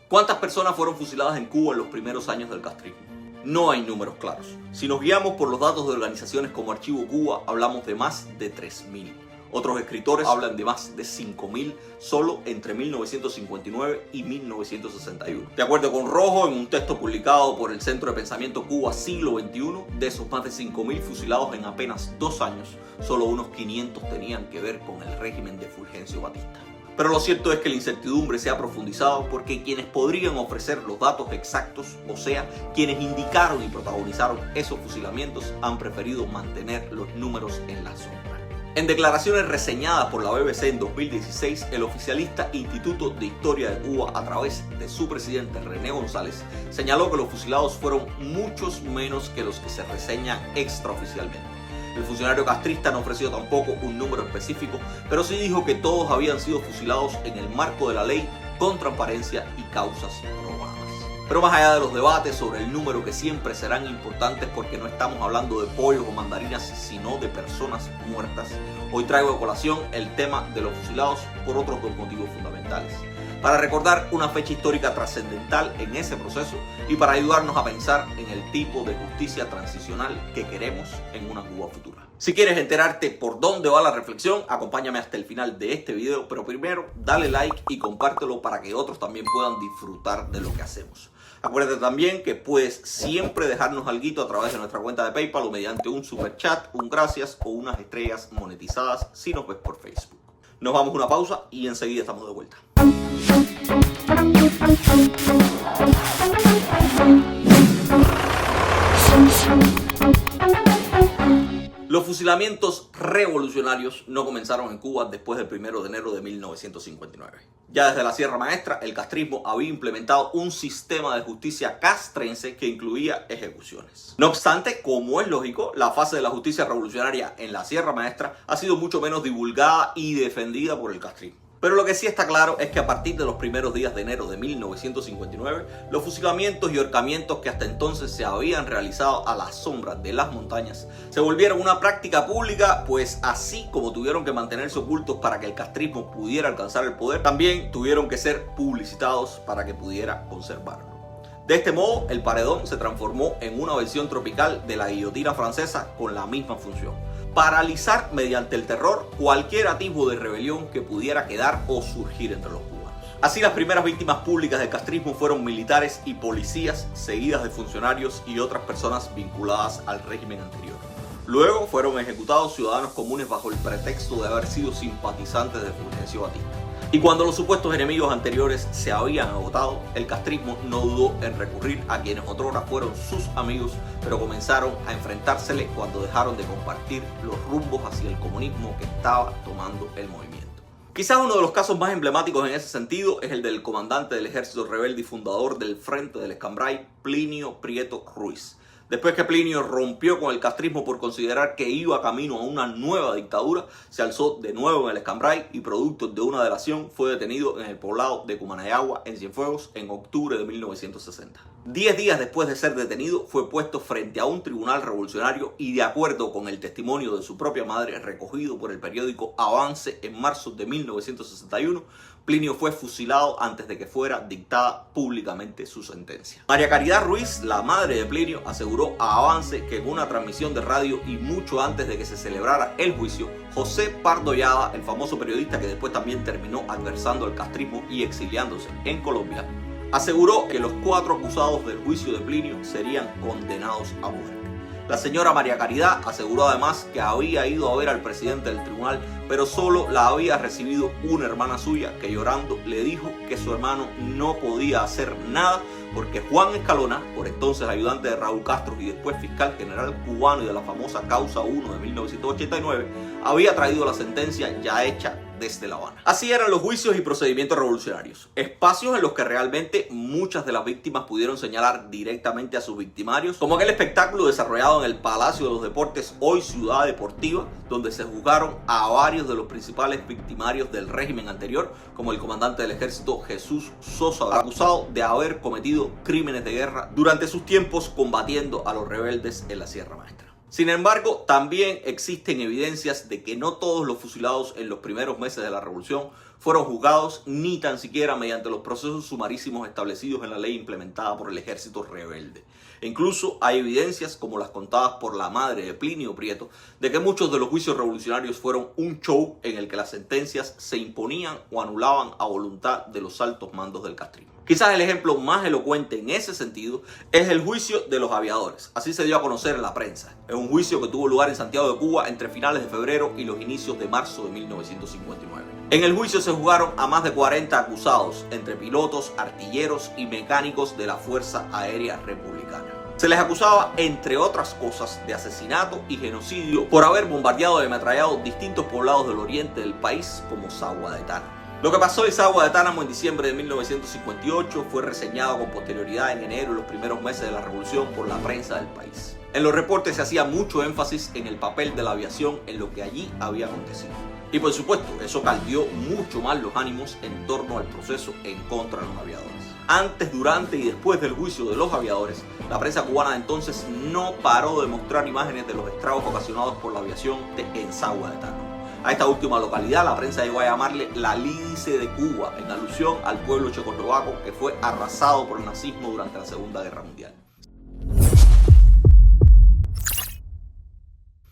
¿Cuántas personas fueron fusiladas en Cuba en los primeros años del castrismo? No hay números claros. Si nos guiamos por los datos de organizaciones como Archivo Cuba, hablamos de más de 3.000. Otros escritores hablan de más de 5.000 solo entre 1959 y 1961. De acuerdo con Rojo, en un texto publicado por el Centro de Pensamiento Cuba Siglo XXI, de esos más de 5.000 fusilados en apenas 2 años, solo unos 500 tenían que ver con el régimen de Fulgencio Batista. Pero lo cierto es que la incertidumbre se ha profundizado porque quienes podrían ofrecer los datos exactos, o sea, quienes indicaron y protagonizaron esos fusilamientos, han preferido mantener los números en la sombra. En declaraciones reseñadas por la BBC en 2016, el oficialista Instituto de Historia de Cuba, a través de su presidente René González, señaló que los fusilados fueron muchos menos que los que se reseñan extraoficialmente. El funcionario castrista no ofreció tampoco un número específico, pero sí dijo que todos habían sido fusilados en el marco de la ley, con transparencia y causas probadas. Pero más allá de los debates sobre el número, que siempre serán importantes porque no estamos hablando de pollos o mandarinas, sino de personas muertas, hoy traigo a colación el tema de los fusilados por otros dos motivos fundamentales. Para recordar una fecha histórica trascendental en ese proceso y para ayudarnos a pensar en el tipo de justicia transicional que queremos en una Cuba futura. Si quieres enterarte por dónde va la reflexión, acompáñame hasta el final de este video, pero primero dale like y compártelo para que otros también puedan disfrutar de lo que hacemos. Acuérdate también que puedes siempre dejarnos alguito a través de nuestra cuenta de PayPal o mediante un super chat, un gracias o unas estrellas monetizadas si nos ves por Facebook. Nos vamos a una pausa y enseguida estamos de vuelta. Los fusilamientos revolucionarios no comenzaron en Cuba después del 1 de enero de 1959. Ya desde la Sierra Maestra, el castrismo había implementado un sistema de justicia castrense que incluía ejecuciones. No obstante, como es lógico, la fase de la justicia revolucionaria en la Sierra Maestra ha sido mucho menos divulgada y defendida por el castrismo. Pero lo que sí está claro es que a partir de los primeros días de enero de 1959, los fusilamientos y ahorcamientos que hasta entonces se habían realizado a la sombra de las montañas se volvieron una práctica pública, pues así como tuvieron que mantenerse ocultos para que el castrismo pudiera alcanzar el poder, también tuvieron que ser publicitados para que pudiera conservarlo. De este modo, el paredón se transformó en una versión tropical de la guillotina francesa con la misma función: paralizar mediante el terror cualquier atisbo de rebelión que pudiera quedar o surgir entre los cubanos. Así, las primeras víctimas públicas del castrismo fueron militares y policías, seguidas de funcionarios y otras personas vinculadas al régimen anterior. Luego fueron ejecutados ciudadanos comunes bajo el pretexto de haber sido simpatizantes de Fulgencio Batista. Y cuando los supuestos enemigos anteriores se habían agotado, el castrismo no dudó en recurrir a quienes otrora fueron sus amigos, pero comenzaron a enfrentársele cuando dejaron de compartir los rumbos hacia el comunismo que estaba tomando el movimiento. Quizás uno de los casos más emblemáticos en ese sentido es el del comandante del ejército rebelde y fundador del Frente del Escambray, Plinio Prieto Ruiz. Después que Plinio rompió con el castrismo por considerar que iba camino a una nueva dictadura, se alzó de nuevo en el Escambray y, producto de una delación, fue detenido en el poblado de Cumanayagua, en Cienfuegos, en octubre de 1960. 10 días después de ser detenido, fue puesto frente a un tribunal revolucionario y, de acuerdo con el testimonio de su propia madre recogido por el periódico Avance en marzo de 1961, Plinio fue fusilado antes de que fuera dictada públicamente su sentencia. María Caridad Ruiz, la madre de Plinio, aseguró a Avance que en una transmisión de radio y mucho antes de que se celebrara el juicio, José Pardo Llada, el famoso periodista que después también terminó adversando el castrismo y exiliándose en Colombia, aseguró que los 4 acusados del juicio de Plinio serían condenados a muerte. La señora María Caridad aseguró además que había ido a ver al presidente del tribunal, pero solo la había recibido una hermana suya que, llorando, le dijo que su hermano no podía hacer nada porque Juan Escalona, por entonces ayudante de Raúl Castro y después fiscal general cubano y de la famosa Causa 1 de 1989, había traído la sentencia ya hecha desde La Habana. Así eran los juicios y procedimientos revolucionarios, espacios en los que realmente muchas de las víctimas pudieron señalar directamente a sus victimarios, como aquel espectáculo desarrollado en el Palacio de los Deportes, hoy Ciudad Deportiva, donde se juzgaron a varios de los principales victimarios del régimen anterior, como el comandante del ejército Jesús Sosa, acusado de haber cometido crímenes de guerra durante sus tiempos combatiendo a los rebeldes en la Sierra Maestra. Sin embargo, también existen evidencias de que no todos los fusilados en los primeros meses de la revolución fueron juzgados ni tan siquiera mediante los procesos sumarísimos establecidos en la ley implementada por el ejército rebelde. E incluso hay evidencias, como las contadas por la madre de Plinio Prieto, de que muchos de los juicios revolucionarios fueron un show en el que las sentencias se imponían o anulaban a voluntad de los altos mandos del castrismo. Quizás el ejemplo más elocuente en ese sentido es el juicio de los aviadores. Así se dio a conocer en la prensa. Es un juicio que tuvo lugar en Santiago de Cuba entre finales de febrero y los inicios de marzo de 1959. En el juicio se juzgaron a más de 40 acusados, entre pilotos, artilleros y mecánicos de la Fuerza Aérea Republicana. Se les acusaba, entre otras cosas, de asesinato y genocidio por haber bombardeado y ametrallado distintos poblados del oriente del país, como Sagua de Tánamo. Lo que pasó en Sagua de Tánamo en diciembre de 1958 fue reseñado con posterioridad en enero y los primeros meses de la revolución por la prensa del país. En los reportes se hacía mucho énfasis en el papel de la aviación en lo que allí había acontecido. Y por supuesto, eso caldeó mucho más los ánimos en torno al proceso en contra de los aviadores. Antes, durante y después del juicio de los aviadores, la prensa cubana de entonces no paró de mostrar imágenes de los estragos ocasionados por la aviación en Sagua de Tánamo. A esta última localidad la prensa llegó a llamarle la Lídice de Cuba, en alusión al pueblo checoslovaco que fue arrasado por el nazismo durante la Segunda Guerra Mundial.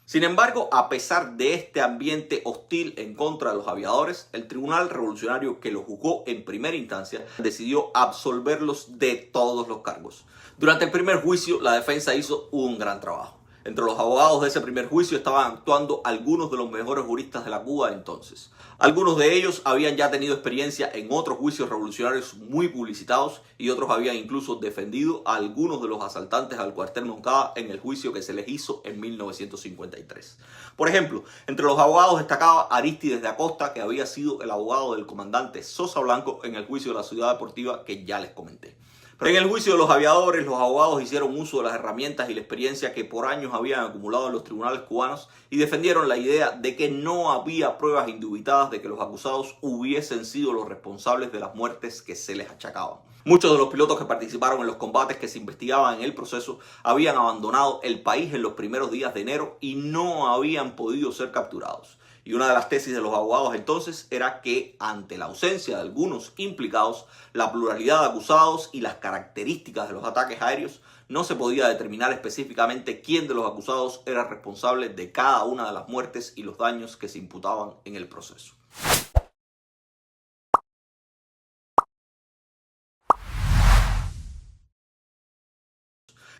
Sin embargo, a pesar de este ambiente hostil en contra de los aviadores, el Tribunal Revolucionario que los juzgó en primera instancia decidió absolverlos de todos los cargos. Durante el primer juicio, la defensa hizo un gran trabajo. Entre los abogados de ese primer juicio estaban actuando algunos de los mejores juristas de la Cuba de entonces. Algunos de ellos habían ya tenido experiencia en otros juicios revolucionarios muy publicitados y otros habían incluso defendido a algunos de los asaltantes al cuartel Moncada en el juicio que se les hizo en 1953. Por ejemplo, entre los abogados destacaba Arístides de Acosta, que había sido el abogado del comandante Sosa Blanco en el juicio de la Ciudad Deportiva que ya les comenté. Pero en el juicio de los aviadores, los abogados hicieron uso de las herramientas y la experiencia que por años habían acumulado en los tribunales cubanos y defendieron la idea de que no había pruebas indubitadas de que los acusados hubiesen sido los responsables de las muertes que se les achacaban. Muchos de los pilotos que participaron en los combates que se investigaban en el proceso habían abandonado el país en los primeros días de enero y no habían podido ser capturados. Y una de las tesis de los abogados entonces era que, ante la ausencia de algunos implicados, la pluralidad de acusados y las características de los ataques aéreos, no se podía determinar específicamente quién de los acusados era responsable de cada una de las muertes y los daños que se imputaban en el proceso.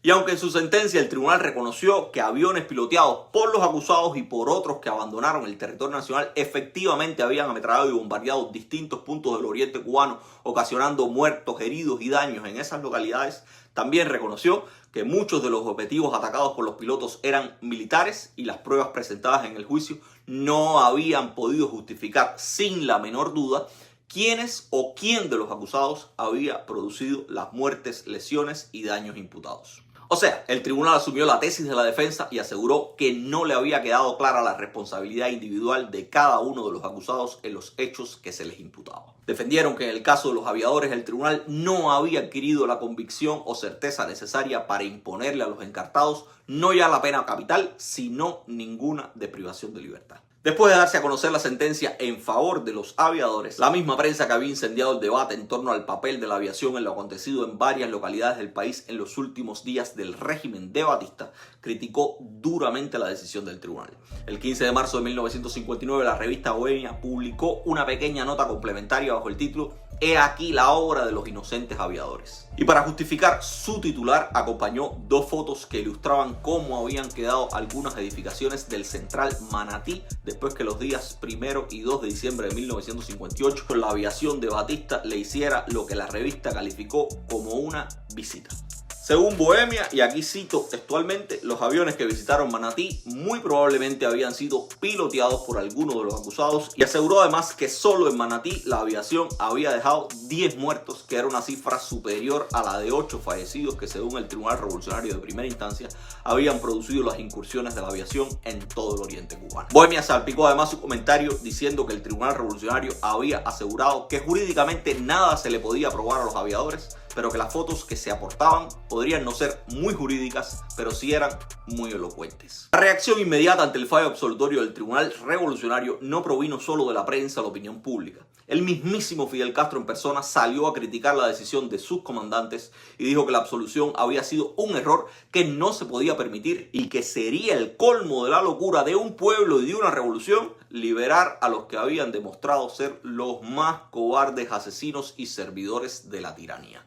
Y aunque en su sentencia el tribunal reconoció que aviones piloteados por los acusados y por otros que abandonaron el territorio nacional efectivamente habían ametrallado y bombardeado distintos puntos del oriente cubano, ocasionando muertos, heridos y daños en esas localidades, también reconoció que muchos de los objetivos atacados por los pilotos eran militares y las pruebas presentadas en el juicio no habían podido justificar sin la menor duda quiénes o quién de los acusados había producido las muertes, lesiones y daños imputados. O sea, el tribunal asumió la tesis de la defensa y aseguró que no le había quedado clara la responsabilidad individual de cada uno de los acusados en los hechos que se les imputaba. Defendieron que en el caso de los aviadores el tribunal no había adquirido la convicción o certeza necesaria para imponerle a los encartados no ya la pena capital, sino ninguna de privación de libertad. Después de darse a conocer la sentencia en favor de los aviadores, la misma prensa que había incendiado el debate en torno al papel de la aviación en lo acontecido en varias localidades del país en los últimos días del régimen de Batista, criticó duramente la decisión del tribunal. El 15 de marzo de 1959, la revista Bohemia publicó una pequeña nota complementaria bajo el título "He aquí la obra de los inocentes aviadores". Y para justificar su titular, acompañó dos fotos que ilustraban cómo habían quedado algunas edificaciones del Central Manatí después que los días 1 y 2 de diciembre de 1958 la aviación de Batista le hiciera lo que la revista calificó como una visita. Según Bohemia, y aquí cito textualmente, los aviones que visitaron Manatí muy probablemente habían sido piloteados por algunos de los acusados y aseguró además que solo en Manatí la aviación había dejado 10 muertos, que era una cifra superior a la de 8 fallecidos que según el Tribunal Revolucionario de primera instancia habían producido las incursiones de la aviación en todo el oriente cubano. Bohemia salpicó además su comentario diciendo que el Tribunal Revolucionario había asegurado que jurídicamente nada se le podía probar a los aviadores pero que las fotos que se aportaban podrían no ser muy jurídicas, pero sí eran muy elocuentes. La reacción inmediata ante el fallo absolutorio del Tribunal Revolucionario no provino solo de la prensa o la opinión pública. El mismísimo Fidel Castro en persona salió a criticar la decisión de sus comandantes y dijo que la absolución había sido un error que no se podía permitir y que sería el colmo de la locura de un pueblo y de una revolución liberar a los que habían demostrado ser los más cobardes asesinos y servidores de la tiranía.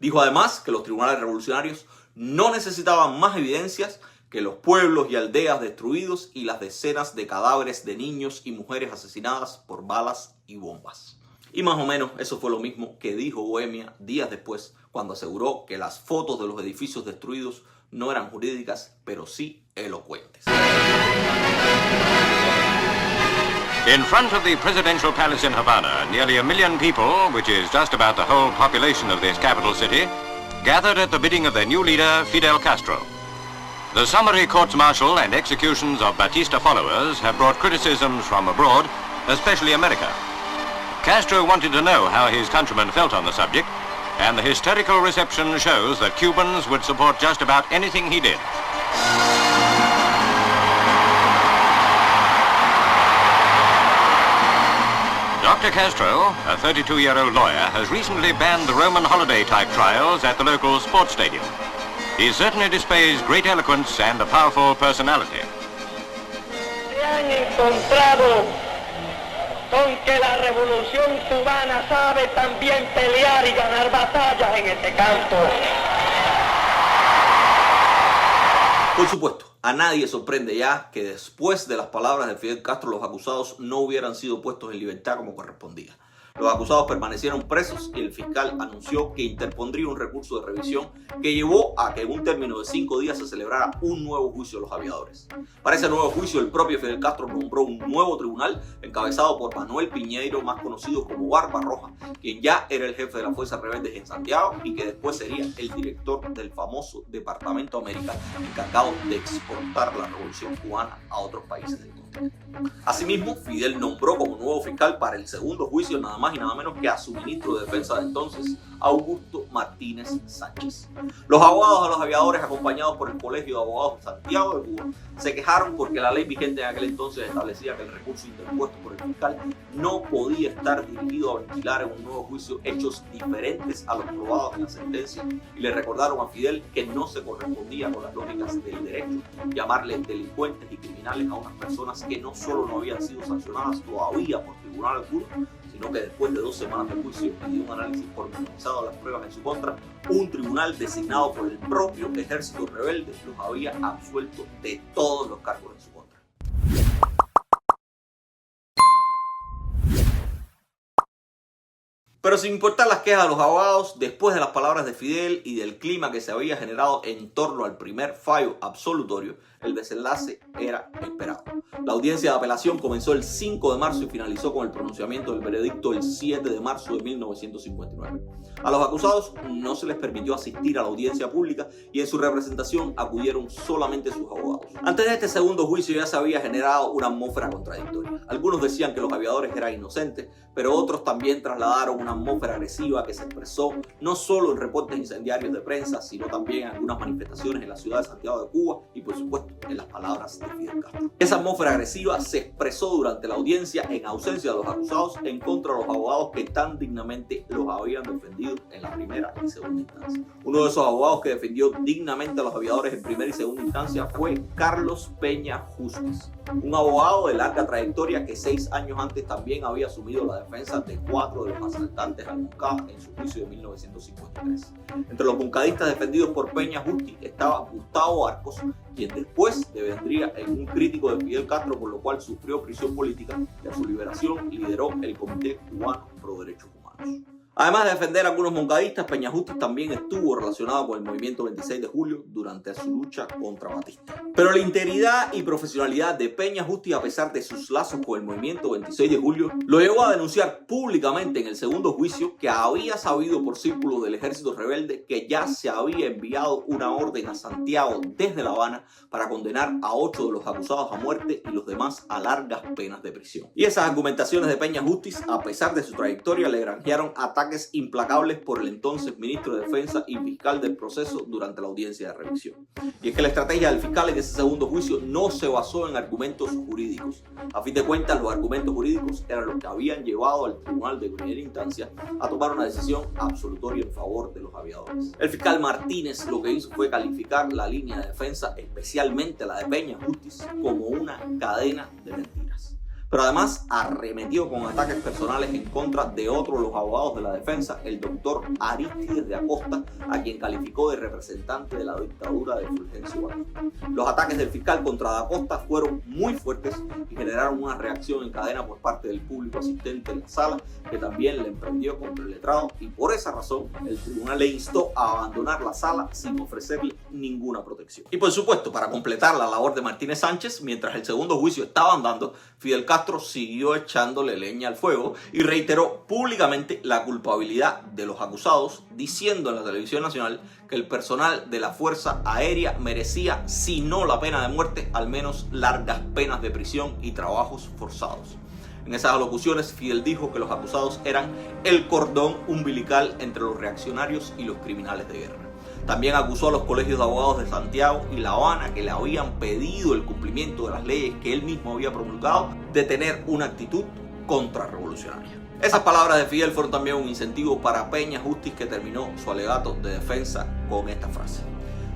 Dijo además que los tribunales revolucionarios no necesitaban más evidencias que los pueblos y aldeas destruidos y las decenas de cadáveres de niños y mujeres asesinadas por balas y bombas. Y más o menos eso fue lo mismo que dijo Bohemia días después, cuando aseguró que las fotos de los edificios destruidos no eran jurídicas, pero sí elocuentes. In front of the presidential palace in Havana, nearly 1 million people, which is just about the whole population of this capital city, gathered at the bidding of their new leader, Fidel Castro. The summary courts-martial and executions of Batista followers have brought criticisms from abroad, especially America. Castro wanted to know how his countrymen felt on the subject, and the hysterical reception shows that Cubans would support just about anything he did. Dr. Castro, a 32-year-old lawyer, has recently banned the Roman holiday-type trials at the local sports stadium. He certainly displays great eloquence and a powerful personality. Se han encontrado con que la revolución cubana sabe también pelear y ganar batallas en este campo. Por supuesto, a nadie sorprende ya que después de las palabras de Fidel Castro los acusados no hubieran sido puestos en libertad como correspondía. Los acusados permanecieron presos y el fiscal anunció que interpondría un recurso de revisión que llevó a que en un término de 5 días se celebrara un nuevo juicio de los aviadores. Para ese nuevo juicio, el propio Fidel Castro nombró un nuevo tribunal encabezado por Manuel Piñeiro, más conocido como Barbarroja, quien ya era el jefe de las fuerzas rebeldes en Santiago y que después sería el director del famoso Departamento América encargado de exportar la revolución cubana a otros países del continente. Asimismo, Fidel nombró como nuevo fiscal para el segundo juicio nada más y nada menos que a su ministro de Defensa de entonces, Augusto Martínez Sánchez. Los abogados de los aviadores, acompañados por el Colegio de Abogados de Santiago de Cuba, se quejaron porque la ley vigente en aquel entonces establecía que el recurso interpuesto por el fiscal no podía estar dirigido a ventilar en un nuevo juicio hechos diferentes a los probados en la sentencia y le recordaron a Fidel que no se correspondía con las lógicas del derecho llamarle delincuentes y criminales a unas personas que no solo no habían sido sancionadas todavía por tribunales puros, sino que después de 2 semanas de juicio y de un análisis pormenorizado de las pruebas en su contra, un tribunal designado por el propio ejército rebelde los había absuelto de todos los cargos en su contra. Pero sin importar las quejas de los abogados, después de las palabras de Fidel y del clima que se había generado en torno al primer fallo absolutorio, el desenlace era esperado. La audiencia de apelación comenzó el 5 de marzo y finalizó con el pronunciamiento del veredicto el 7 de marzo de 1959. A los acusados no se les permitió asistir a la audiencia pública y en su representación acudieron solamente sus abogados. Antes de este segundo juicio ya se había generado una atmósfera contradictoria. Algunos decían que los aviadores eran inocentes, pero otros también trasladaron una atmósfera agresiva que se expresó no solo en reportes incendiarios de prensa, sino también en algunas manifestaciones en la ciudad de Santiago de Cuba y por supuesto en las palabras de Fidel Castro. Esa atmósfera agresiva se expresó durante la audiencia en ausencia de los acusados en contra de los abogados que tan dignamente los habían defendido en la primera y segunda instancia. Uno de esos abogados que defendió dignamente a los aviadores en primera y segunda instancia fue Carlos Peña Justiz, un abogado de larga trayectoria que 6 años antes también había asumido la defensa de 4 de los asaltantes al Moncada en su juicio de 1953. Entre los moncadistas defendidos por Peña Justiz estaba Gustavo Arcos, quien después devendría en un crítico de Fidel Castro, por lo cual sufrió prisión política y a su liberación lideró el Comité Cubano Pro Derechos Humanos. Además de defender a algunos moncadistas, Peña Justiz también estuvo relacionado con el movimiento 26 de julio durante su lucha contra Batista. Pero la integridad y profesionalidad de Peña Justiz, a pesar de sus lazos con el movimiento 26 de julio, lo llevó a denunciar públicamente en el segundo juicio que había sabido por círculos del ejército rebelde que ya se había enviado una orden a Santiago desde La Habana para condenar a 8 de los acusados a muerte y los demás a largas penas de prisión. Y esas argumentaciones de Peña Justiz, a pesar de su trayectoria, le granjearon ataques ataques implacables por el entonces ministro de Defensa y fiscal del proceso durante la audiencia de revisión. Y es que la estrategia del fiscal en ese segundo juicio no se basó en argumentos jurídicos. A fin de cuentas, los argumentos jurídicos eran los que habían llevado al tribunal de primera instancia a tomar una decisión absolutoria en favor de los aviadores. El fiscal Martínez lo que hizo fue calificar la línea de defensa, especialmente la de Peña Justice, como una cadena de mentiras. Pero además arremetió con ataques personales en contra de otro de los abogados de la defensa, el doctor Arístides de Acosta, a quien calificó de representante de la dictadura de Fulgencio Batista. Los ataques del fiscal contra de Acosta fueron muy fuertes y generaron una reacción en cadena por parte del público asistente en la sala, que también le emprendió contra el letrado, y por esa razón el tribunal le instó a abandonar la sala sin ofrecerle ninguna protección. Y por supuesto, para completar la labor de Martínez Sánchez, mientras el segundo juicio estaba andando, Fidel Castro siguió echándole leña al fuego y reiteró públicamente la culpabilidad de los acusados, diciendo en la televisión nacional que el personal de la Fuerza Aérea merecía, si no la pena de muerte, al menos largas penas de prisión y trabajos forzados. En esas alocuciones, Fidel dijo que los acusados eran el cordón umbilical entre los reaccionarios y los criminales de guerra. También acusó a los colegios de abogados de Santiago y La Habana, que le habían pedido el cumplimiento de las leyes que él mismo había promulgado, de tener una actitud contrarrevolucionaria. Esas palabras de Fidel fueron también un incentivo para Peña Justice, que terminó su alegato de defensa con esta frase: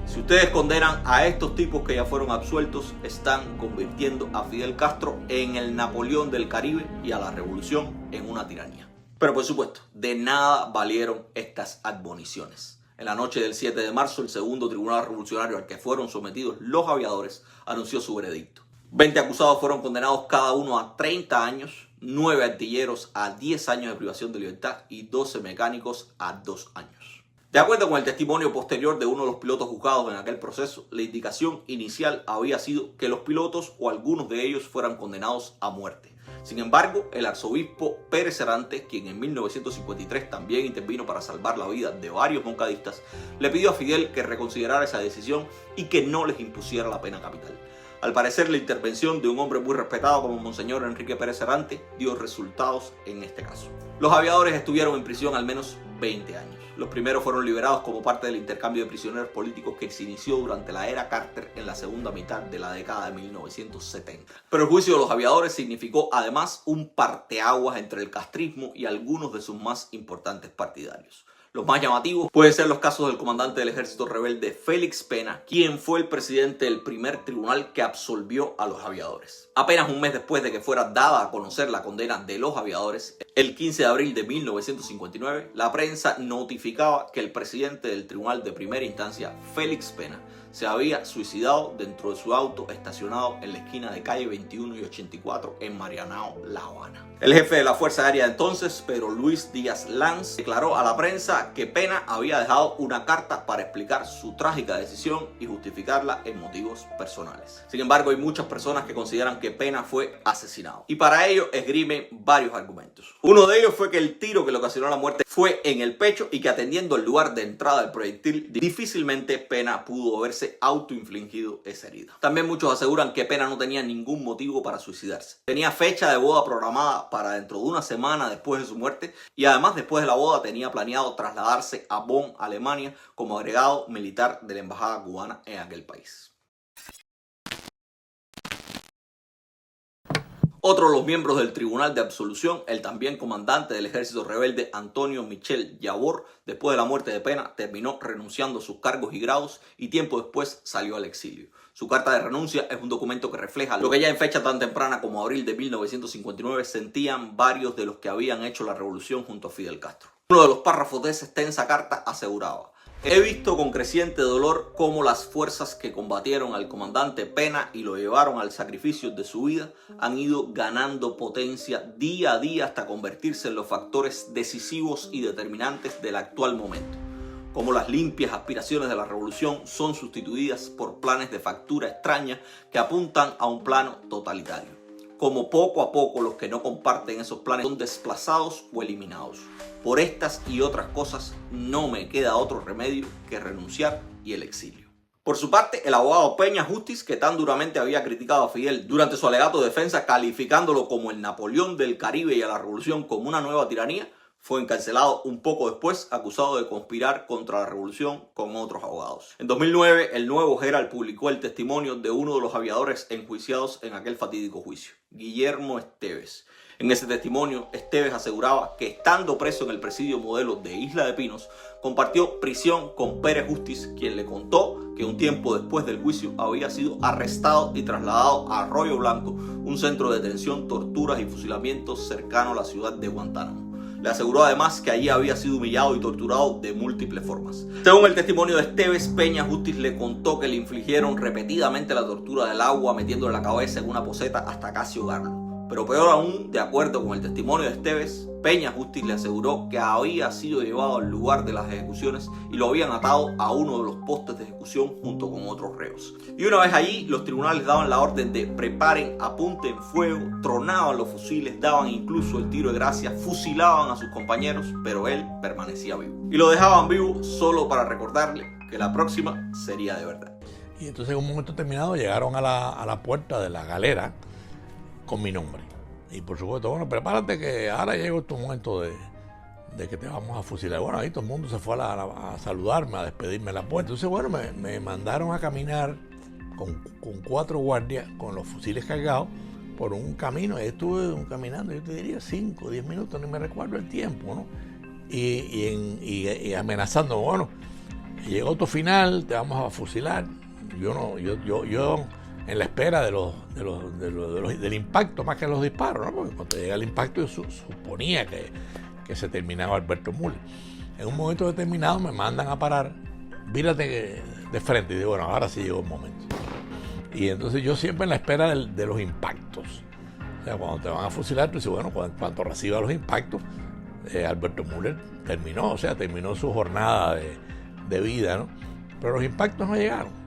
si ustedes condenan a estos tipos que ya fueron absueltos, están convirtiendo a Fidel Castro en el Napoleón del Caribe y a la revolución en una tiranía. Pero por supuesto, de nada valieron estas admoniciones. En la noche del 7 de marzo, el segundo tribunal revolucionario al que fueron sometidos los aviadores anunció su veredicto. 20 acusados fueron condenados cada uno a 30 años, 9 artilleros a 10 años de privación de libertad y 12 mecánicos a 2 años. De acuerdo con el testimonio posterior de uno de los pilotos juzgados en aquel proceso, la indicación inicial había sido que los pilotos o algunos de ellos fueran condenados a muerte. Sin embargo, el arzobispo Pérez Serrante, quien en 1953 también intervino para salvar la vida de varios moncadistas, le pidió a Fidel que reconsiderara esa decisión y que no les impusiera la pena capital. Al parecer, la intervención de un hombre muy respetado como Monseñor Enrique Pérez Serrante dio resultados en este caso. Los aviadores estuvieron en prisión al menos 20 años. Los primeros fueron liberados como parte del intercambio de prisioneros políticos que se inició durante la era Carter en la segunda mitad de la década de 1970. Pero el juicio de los aviadores significó además un parteaguas entre el castrismo y algunos de sus más importantes partidarios. Los más llamativos pueden ser los casos del comandante del ejército rebelde Félix Pena, quien fue el presidente del primer tribunal que absolvió a los aviadores. Apenas un mes después de que fuera dada a conocer la condena de los aviadores, el 15 de abril de 1959, la prensa notificaba que el presidente del tribunal de primera instancia, Félix Pena, se había suicidado dentro de su auto estacionado en la esquina de calle 21 y 84 en Marianao, La Habana. El jefe de la Fuerza Aérea entonces, Pedro Luis Díaz Lanz, declaró a la prensa que Pena había dejado una carta para explicar su trágica decisión y justificarla en motivos personales. Sin embargo, hay muchas personas que consideran que Pena fue asesinado, y para ello esgrimen varios argumentos. Uno de ellos fue que el tiro que le ocasionó la muerte fue en el pecho y que, atendiendo el lugar de entrada del proyectil, difícilmente Pena pudo haberse autoinfligido esa herida. También muchos aseguran que Pena no tenía ningún motivo para suicidarse. Tenía fecha de boda programada para dentro de una semana después de su muerte, y además después de la boda tenía planeado trasladarse a Bonn, Alemania, como agregado militar de la embajada cubana en aquel país. Otro de los miembros del Tribunal de Absolución, el también comandante del ejército rebelde Antonio Michel Yabor, después de la muerte de Pena, terminó renunciando a sus cargos y grados y tiempo después salió al exilio. Su carta de renuncia es un documento que refleja lo que ya en fecha tan temprana como abril de 1959 sentían varios de los que habían hecho la revolución junto a Fidel Castro. Uno de los párrafos de esa extensa carta aseguraba: he visto con creciente dolor cómo las fuerzas que combatieron al comandante Pena y lo llevaron al sacrificio de su vida han ido ganando potencia día a día hasta convertirse en los factores decisivos y determinantes del actual momento. Cómo las limpias aspiraciones de la revolución son sustituidas por planes de factura extraña que apuntan a un plano totalitario. Como poco a poco los que no comparten esos planes son desplazados o eliminados. Por estas y otras cosas no me queda otro remedio que renunciar y el exilio. Por su parte, el abogado Peña Justice, que tan duramente había criticado a Fidel durante su alegato de defensa, calificándolo como el Napoleón del Caribe y a la revolución como una nueva tiranía, Fue encarcelado un poco después, acusado de conspirar contra la revolución con otros abogados. En 2009, el Nuevo Herald publicó el testimonio de uno de los aviadores enjuiciados en aquel fatídico juicio, Guillermo Esteves. En ese testimonio, Esteves aseguraba que estando preso en el presidio modelo de Isla de Pinos, compartió prisión con Pérez Justiz, quien le contó que un tiempo después del juicio había sido arrestado y trasladado a Arroyo Blanco, un centro de detención, torturas y fusilamientos cercano a la ciudad de Guantánamo. Le aseguró además que allí había sido humillado y torturado de múltiples formas. Según el testimonio de Esteves, Peña Justiz le contó que le infligieron repetidamente la tortura del agua metiéndole la cabeza en una poceta hasta casi ahogarlo. Pero peor aún, de acuerdo con el testimonio de Esteves, Peña Justiz le aseguró que había sido llevado al lugar de las ejecuciones y lo habían atado a uno de los postes de ejecución junto con otros reos. Y una vez allí, los tribunales daban la orden de preparen, apunten fuego, tronaban los fusiles, daban incluso el tiro de gracia, fusilaban a sus compañeros, pero él permanecía vivo. Y lo dejaban vivo solo para recordarle que la próxima sería de verdad. Y entonces en un momento determinado llegaron a la puerta de la galera con mi nombre. Y por supuesto, bueno, prepárate que ahora llegó tu momento de que te vamos a fusilar. Bueno, ahí todo el mundo se fue a saludarme, a despedirme en la puerta. Entonces, bueno, me mandaron a caminar con 4 guardias, con los fusiles cargados, por un camino. Ahí estuve caminando, yo te diría 5 o 10 minutos, no me recuerdo el tiempo, ¿no? Y amenazando, bueno, llegó tu final, te vamos a fusilar. Yo en la espera del impacto más que los disparos, ¿no? Porque cuando llega el impacto yo suponía que se terminaba Alberto Müller. En un momento determinado me mandan a parar, vírate de frente, y digo, bueno, ahora sí llegó el momento. Y entonces yo siempre en la espera de los impactos. O sea, cuando te van a fusilar, tú dices, bueno, cuando reciba los impactos, Alberto Müller terminó su jornada de vida, ¿no? Pero los impactos no llegaron.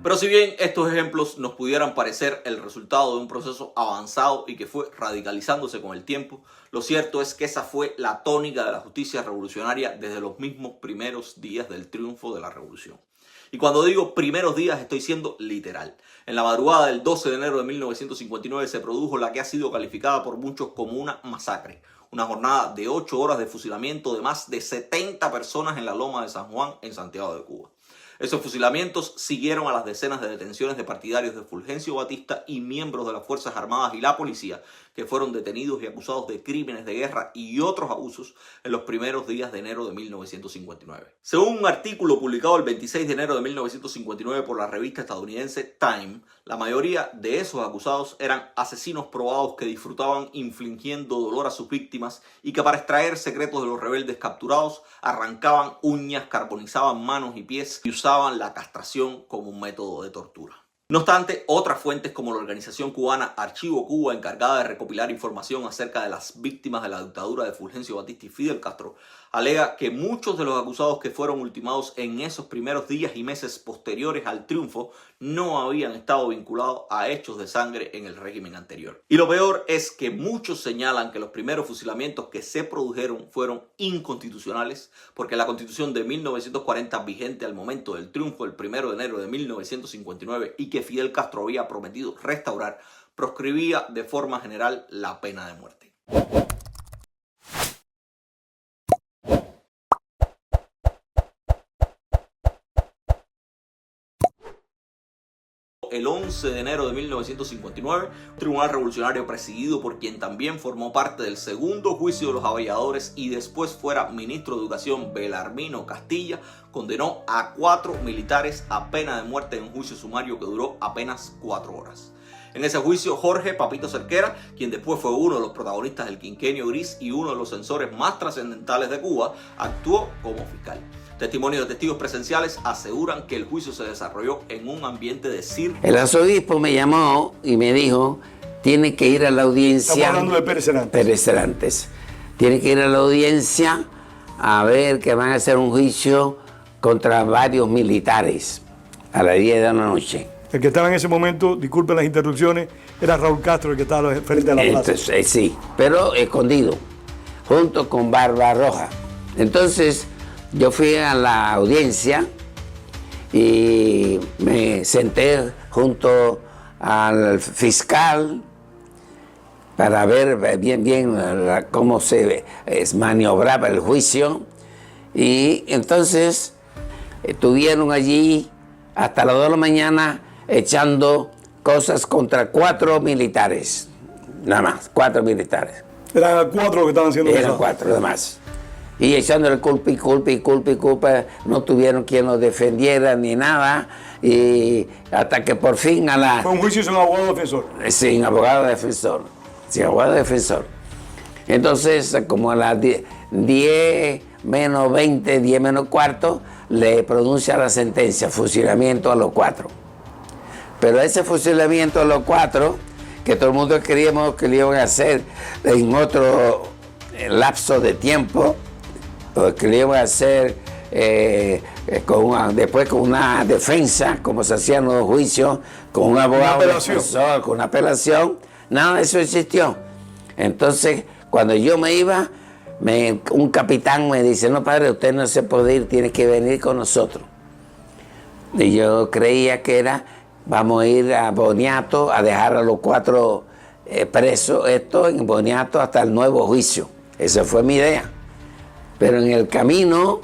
Pero si bien estos ejemplos nos pudieran parecer el resultado de un proceso avanzado y que fue radicalizándose con el tiempo, lo cierto es que esa fue la tónica de la justicia revolucionaria desde los mismos primeros días del triunfo de la revolución. Y cuando digo primeros días estoy siendo literal. En la madrugada del 12 de enero de 1959 se produjo la que ha sido calificada por muchos como una masacre. Una jornada de 8 horas de fusilamiento de más de 70 personas en la Loma de San Juan, en Santiago de Cuba. Esos fusilamientos siguieron a las decenas de detenciones de partidarios de Fulgencio Batista y miembros de las Fuerzas Armadas y la policía que fueron detenidos y acusados de crímenes de guerra y otros abusos en los primeros días de enero de 1959. Según un artículo publicado el 26 de enero de 1959 por la revista estadounidense Time, la mayoría de esos acusados eran asesinos probados que disfrutaban infligiendo dolor a sus víctimas y que para extraer secretos de los rebeldes capturados arrancaban uñas, carbonizaban manos y pies y usaban la castración como un método de tortura. No obstante, otras fuentes como la organización cubana Archivo Cuba, encargada de recopilar información acerca de las víctimas de la dictadura de Fulgencio Batista y Fidel Castro, alega que muchos de los acusados que fueron ultimados en esos primeros días y meses posteriores al triunfo no habían estado vinculados a hechos de sangre en el régimen anterior. Y lo peor es que muchos señalan que los primeros fusilamientos que se produjeron fueron inconstitucionales porque la Constitución de 1940, vigente al momento del triunfo el 1 de enero de 1959 y que Fidel Castro había prometido restaurar, proscribía de forma general la pena de muerte. El 11 de enero de 1959, un tribunal revolucionario presidido por quien también formó parte del segundo juicio de los aviadores y después fuera ministro de Educación, Belarmino Castilla, condenó a 4 militares a pena de muerte en un juicio sumario que duró apenas 4 horas. En ese juicio, Jorge Papito Cerquera, quien después fue uno de los protagonistas del Quinquenio Gris y uno de los censores más trascendentales de Cuba, actuó como fiscal. Testimonios de testigos presenciales aseguran que el juicio se desarrolló en un ambiente de circo. El arzobispo me llamó y me dijo, tiene que ir a la audiencia. Estamos hablando de Pérez Cerantes. Pérez Cerantes. Tiene que ir a la audiencia a ver que van a hacer un juicio contra varios militares a las 10 de la noche. El que estaba en ese momento, disculpen las interrupciones, era Raúl Castro, el que estaba frente a la plaza. Entonces, sí, pero escondido, junto con Barbarroja. Entonces, yo fui a la audiencia y me senté junto al fiscal para ver bien cómo se maniobraba el juicio. Y entonces estuvieron allí hasta las 2 de la mañana echando cosas contra 4 militares, nada más, 4 militares. Eran 4 los que estaban siendo Eran acusados. 4 nada más. Y echándole culpa y culpa y culpa y culpa, no tuvieron quien los defendiera ni nada, y hasta que por fin Fue un juicio sin abogado defensor. sin abogado defensor, sin abogado defensor. Entonces, como a las 10 menos 20, 10 menos cuarto, le pronuncia la sentencia, fusilamiento a los 4. Pero ese fusilamiento a los 4, que todo el mundo creíamos que lo iban a hacer en otro lapso de tiempo, que lo iban a hacer después con una defensa, como se hacían los juicios, con un abogado defensor, con una apelación, nada de eso existió. Entonces, cuando yo me iba, un capitán me dice: no, padre, usted no se puede ir, tiene que venir con nosotros. Y yo creía que era, vamos a ir a Boniato a dejar a los 4 presos en Boniato hasta el nuevo juicio. Esa fue mi idea. Pero en el camino,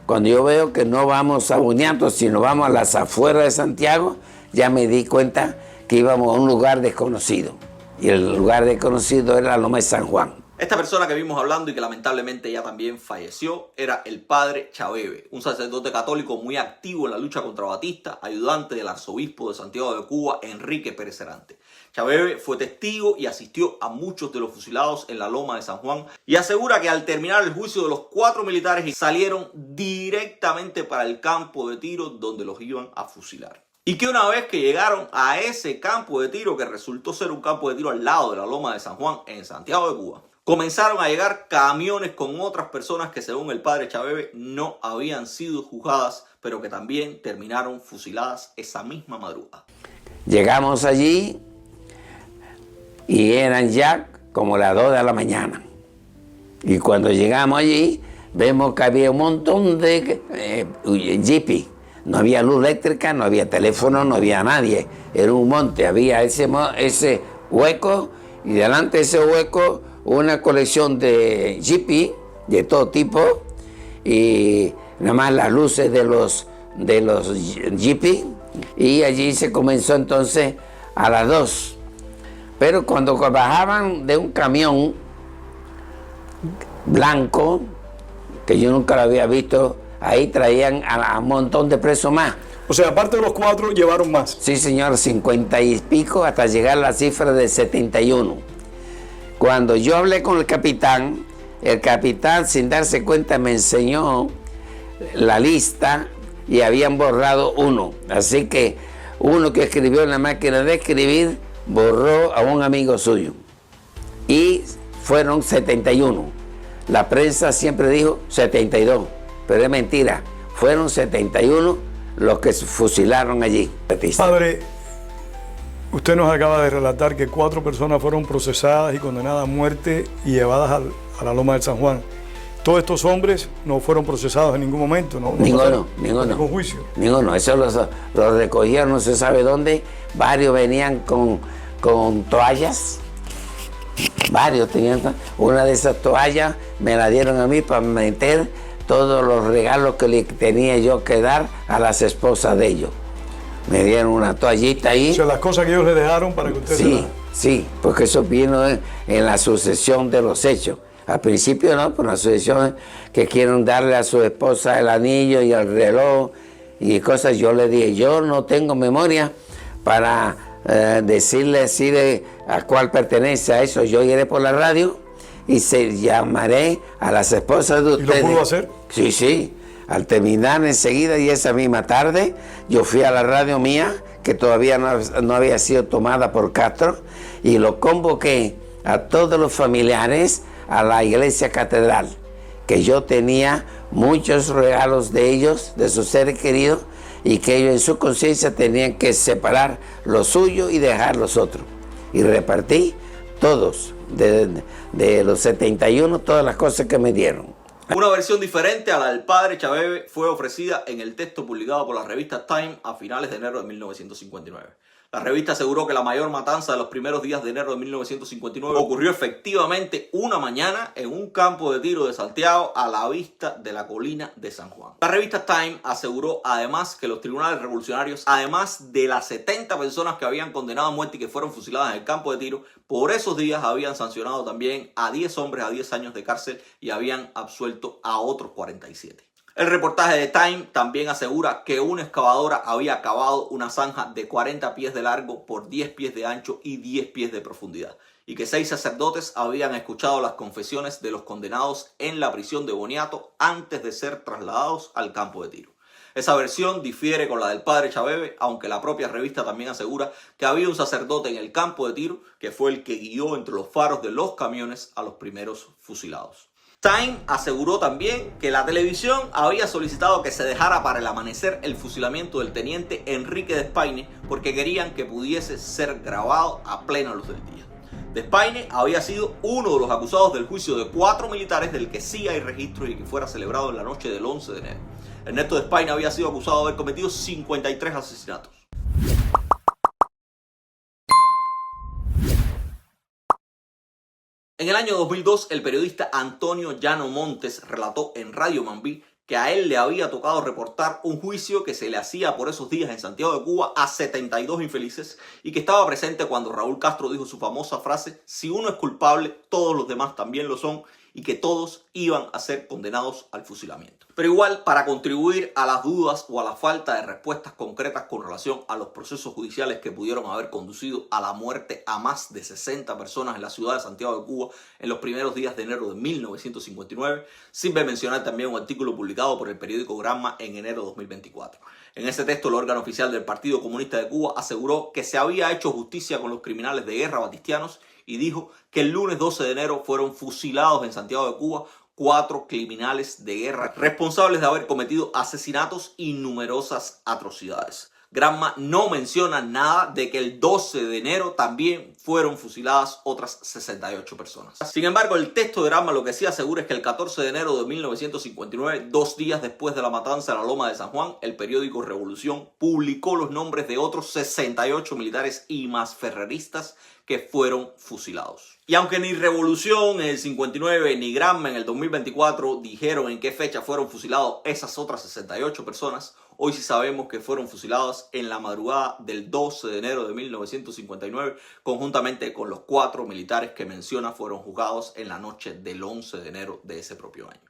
cuando yo veo que no vamos a Boniato, sino vamos a las afueras de Santiago, ya me di cuenta que íbamos a un lugar desconocido. Y el lugar desconocido era la Loma de San Juan. Esta persona que vimos hablando y que lamentablemente ya también falleció era el padre Chaveve, un sacerdote católico muy activo en la lucha contra Batista, ayudante del arzobispo de Santiago de Cuba, Enrique Pérez Cerante. Chaveve fue testigo y asistió a muchos de los fusilados en la Loma de San Juan y asegura que al terminar el juicio de los 4 militares salieron directamente para el campo de tiro donde los iban a fusilar. Y que una vez que llegaron a ese campo de tiro, que resultó ser un campo de tiro al lado de la Loma de San Juan en Santiago de Cuba, comenzaron a llegar camiones con otras personas que, según el padre Chaveve, no habían sido juzgadas, pero que también terminaron fusiladas esa misma madrugada. Llegamos allí y eran ya como las 2 de la mañana. Y cuando llegamos allí, vemos que había un montón de jipis. No había luz eléctrica, no había teléfono, no había nadie. Era un monte, había ese hueco, y delante de ese hueco una colección de jipis de todo tipo, y nada más las luces de los jipis, y allí se comenzó entonces a las 2. Pero cuando bajaban de un camión blanco, que yo nunca lo había visto, ahí traían a un montón de presos más. O sea, aparte de los 4, llevaron más. Sí, señor, 50 y pico hasta llegar a la cifra de 71. Cuando yo hablé con el capitán, sin darse cuenta, me enseñó la lista y habían borrado uno. Así que uno que escribió en la máquina de escribir borró a un amigo suyo. Y fueron 71. La prensa siempre dijo 72, pero es mentira. Fueron 71 los que se fusilaron allí. Padre, usted nos acaba de relatar que 4 personas fueron procesadas y condenadas a muerte y llevadas a la Loma del San Juan. Todos estos hombres no fueron procesados en ningún momento, ¿no? Ninguno. Ningún juicio. Ninguno, eso los recogieron, no se sabe dónde. Varios venían con toallas. Varios tenían. Una de esas toallas me la dieron a mí para meter todos los regalos que le tenía yo que dar a las esposas de ellos. Me dieron una toallita ahí. O sea, las cosas que ellos le dejaron para que usted Sí, porque eso vino en la sucesión de los hechos. Al principio no, por la sucesión que quieren darle a su esposa el anillo y el reloj y cosas. Yo le dije, yo no tengo memoria para decirle a cuál pertenece a eso. Yo iré por la radio y llamaré a las esposas de ustedes. ¿Y lo pudo hacer? Sí. Al terminar enseguida y esa misma tarde, yo fui a la radio mía, que todavía no había sido tomada por Castro, y lo convoqué a todos los familiares a la iglesia catedral, que yo tenía muchos regalos de ellos, de sus seres queridos, y que ellos en su conciencia tenían que separar lo suyo y dejar los otros. Y repartí todos, de los 71, todas las cosas que me dieron. Una versión diferente a la del padre Chaveve fue ofrecida en el texto publicado por la revista Time a finales de enero de 1959. La revista aseguró que la mayor matanza de los primeros días de enero de 1959 ocurrió efectivamente una mañana en un campo de tiro de Santiago a la vista de la colina de San Juan. La revista Time aseguró además que los tribunales revolucionarios, además de las 70 personas que habían condenado a muerte y que fueron fusiladas en el campo de tiro, por esos días habían sancionado también a 10 hombres a 10 años de cárcel y habían absuelto a otros 47. El reportaje de Time también asegura que una excavadora había cavado una zanja de 40 pies de largo por 10 pies de ancho y 10 pies de profundidad, y que 6 sacerdotes habían escuchado las confesiones de los condenados en la prisión de Boniato antes de ser trasladados al campo de tiro. Esa versión difiere con la del padre Chabebe, aunque la propia revista también asegura que había un sacerdote en el campo de tiro que fue el que guió entre los faros de los camiones a los primeros fusilados. Time aseguró también que la televisión había solicitado que se dejara para el amanecer el fusilamiento del teniente Enrique Despaine porque querían que pudiese ser grabado a plena luz del día. Despaine había sido uno de los acusados del juicio de 4 militares del que sí hay registros y que fuera celebrado en la noche del 11 de enero. Ernesto Despaine había sido acusado de haber cometido 53 asesinatos. En el año 2002, el periodista Antonio Llano Montes relató en Radio Mambí que a él le había tocado reportar un juicio que se le hacía por esos días en Santiago de Cuba a 72 infelices y que estaba presente cuando Raúl Castro dijo su famosa frase: si uno es culpable, todos los demás también lo son, y que todos iban a ser condenados al fusilamiento. Pero igual, para contribuir a las dudas o a la falta de respuestas concretas con relación a los procesos judiciales que pudieron haber conducido a la muerte a más de 60 personas en la ciudad de Santiago de Cuba en los primeros días de enero de 1959, sirve mencionar también un artículo publicado por el periódico Granma en enero de 2024. En ese texto, el órgano oficial del Partido Comunista de Cuba aseguró que se había hecho justicia con los criminales de guerra batistianos y dijo que el lunes 12 de enero fueron fusilados en Santiago de Cuba 4 criminales de guerra responsables de haber cometido asesinatos y numerosas atrocidades. Granma no menciona nada de que el 12 de enero también fueron fusiladas otras 68 personas. Sin embargo, el texto de Granma lo que sí asegura es que el 14 de enero de 1959, 2 días después de la matanza de la Loma de San Juan, el periódico Revolución publicó los nombres de otros 68 militares y más ferreristas que fueron fusilados. Y aunque ni Revolución en el 59 ni Granma en el 2024 dijeron en qué fecha fueron fusilados esas otras 68 personas, hoy sí sabemos que fueron fusilados en la madrugada del 12 de enero de 1959, conjuntamente con los 4 militares que menciona fueron juzgados en la noche del 11 de enero de ese propio año.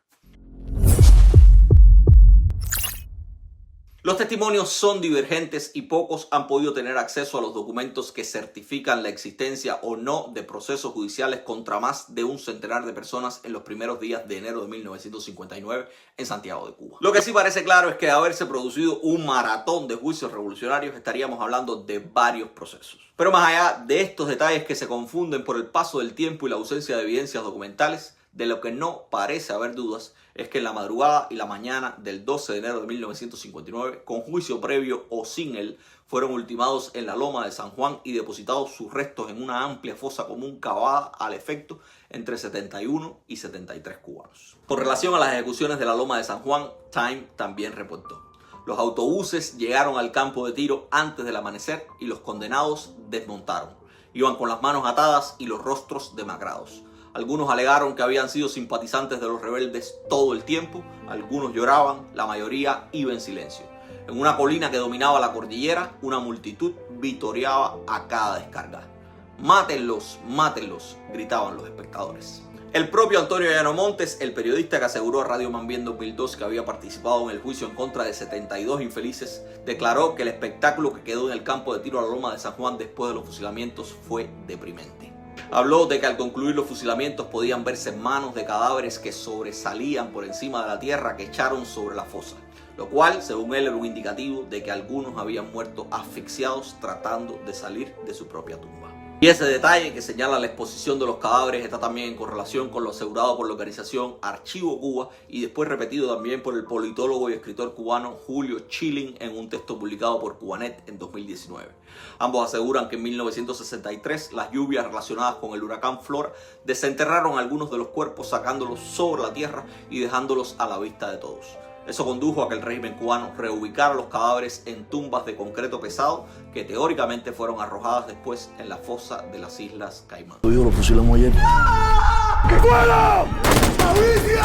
Los testimonios son divergentes y pocos han podido tener acceso a los documentos que certifican la existencia o no de procesos judiciales contra más de un centenar de personas en los primeros días de enero de 1959 en Santiago de Cuba. Lo que sí parece claro es que de haberse producido un maratón de juicios revolucionarios estaríamos hablando de varios procesos. Pero más allá de estos detalles que se confunden por el paso del tiempo y la ausencia de evidencias documentales, de lo que no parece haber dudas es que en la madrugada y la mañana del 12 de enero de 1959, con juicio previo o sin él, fueron ultimados en la Loma de San Juan y depositados sus restos en una amplia fosa común cavada al efecto entre 71 y 73 cubanos. Con relación a las ejecuciones de la Loma de San Juan, Time también reportó: los autobuses llegaron al campo de tiro antes del amanecer y los condenados desmontaron. Iban con las manos atadas y los rostros demacrados. Algunos alegaron que habían sido simpatizantes de los rebeldes todo el tiempo, algunos lloraban, la mayoría iba en silencio. En una colina que dominaba la cordillera, una multitud vitoreaba a cada descarga. ¡Mátenlos, mátenlos!, gritaban los espectadores. El propio Antonio Llano Montes, el periodista que aseguró a Radio Mambí en 2002 que había participado en el juicio en contra de 72 infelices, declaró que el espectáculo que quedó en el campo de tiro a la Loma de San Juan después de los fusilamientos fue deprimente. Habló de que al concluir los fusilamientos podían verse manos de cadáveres que sobresalían por encima de la tierra que echaron sobre la fosa, lo cual, según él, era un indicativo de que algunos habían muerto asfixiados tratando de salir de su propia tumba. Y ese detalle que señala la exposición de los cadáveres está también en correlación con lo asegurado por la organización Archivo Cuba y después repetido también por el politólogo y escritor cubano Julio Schilling en un texto publicado por Cubanet en 2019. Ambos aseguran que en 1963 las lluvias relacionadas con el huracán Flora desenterraron algunos de los cuerpos sacándolos sobre la tierra y dejándolos a la vista de todos. Eso condujo a que el régimen cubano reubicara los cadáveres en tumbas de concreto pesado que teóricamente fueron arrojadas después en la fosa de las Islas Caimán. Lo fusilamos ayer. ¡Que fuera! ¡Mauricio!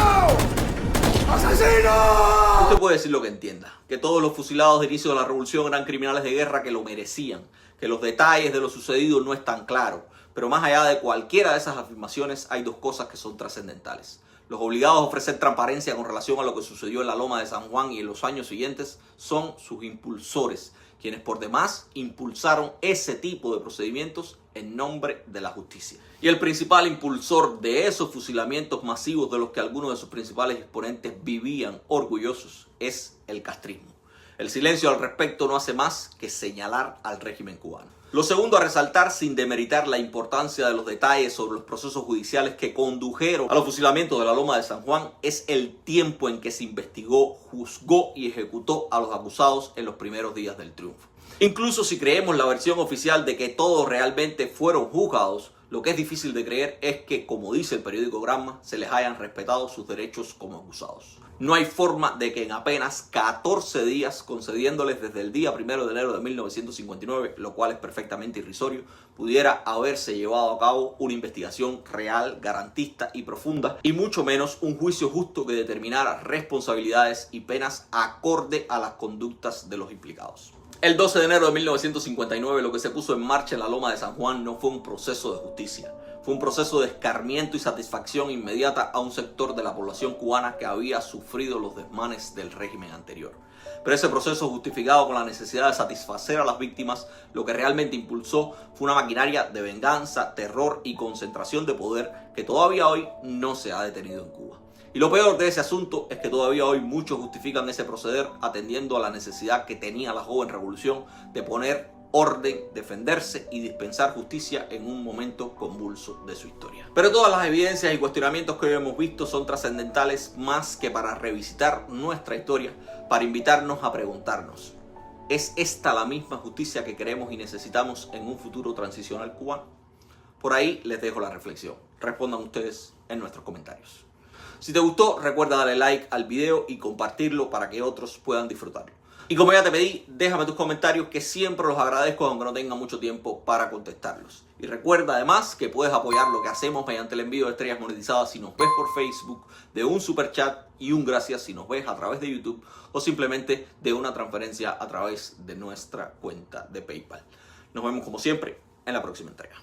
¡Asesino! Usted puede decir lo que entienda, que todos los fusilados de inicio de la revolución eran criminales de guerra que lo merecían, que los detalles de lo sucedido no están claros, pero más allá de cualquiera de esas afirmaciones hay dos cosas que son trascendentales. Los obligados a ofrecer transparencia con relación a lo que sucedió en la Loma de San Juan y en los años siguientes son sus impulsores, quienes por demás impulsaron ese tipo de procedimientos en nombre de la justicia. Y el principal impulsor de esos fusilamientos masivos de los que algunos de sus principales exponentes vivían orgullosos es el castrismo. El silencio al respecto no hace más que señalar al régimen cubano. Lo segundo a resaltar, sin demeritar la importancia de los detalles sobre los procesos judiciales que condujeron a los fusilamientos de la Loma de San Juan, es el tiempo en que se investigó, juzgó y ejecutó a los acusados en los primeros días del triunfo. Incluso si creemos la versión oficial de que todos realmente fueron juzgados, lo que es difícil de creer es que, como dice el periódico Granma, se les hayan respetado sus derechos como acusados. No hay forma de que en apenas 14 días, concediéndoles desde el día 1 de enero de 1959, lo cual es perfectamente irrisorio, pudiera haberse llevado a cabo una investigación real, garantista y profunda, y mucho menos un juicio justo que determinara responsabilidades y penas acorde a las conductas de los implicados. El 12 de enero de 1959 lo que se puso en marcha en la Loma de San Juan no fue un proceso de justicia, fue un proceso de escarmiento y satisfacción inmediata a un sector de la población cubana que había sufrido los desmanes del régimen anterior. Pero ese proceso, justificado con la necesidad de satisfacer a las víctimas, lo que realmente impulsó fue una maquinaria de venganza, terror y concentración de poder que todavía hoy no se ha detenido en Cuba. Y lo peor de ese asunto es que todavía hoy muchos justifican ese proceder atendiendo a la necesidad que tenía la joven revolución de poner orden, defenderse y dispensar justicia en un momento convulso de su historia. Pero todas las evidencias y cuestionamientos que hoy hemos visto son trascendentales más que para revisitar nuestra historia, para invitarnos a preguntarnos: ¿es esta la misma justicia que queremos y necesitamos en un futuro transicional cubano? Por ahí les dejo la reflexión. Respondan ustedes en nuestros comentarios. Si te gustó, recuerda darle like al video y compartirlo para que otros puedan disfrutarlo. Y como ya te pedí, déjame tus comentarios que siempre los agradezco aunque no tenga mucho tiempo para contestarlos. Y recuerda además que puedes apoyar lo que hacemos mediante el envío de estrellas monetizadas si nos ves por Facebook, de un super chat y un gracias si nos ves a través de YouTube o simplemente de una transferencia a través de nuestra cuenta de PayPal. Nos vemos como siempre en la próxima entrega.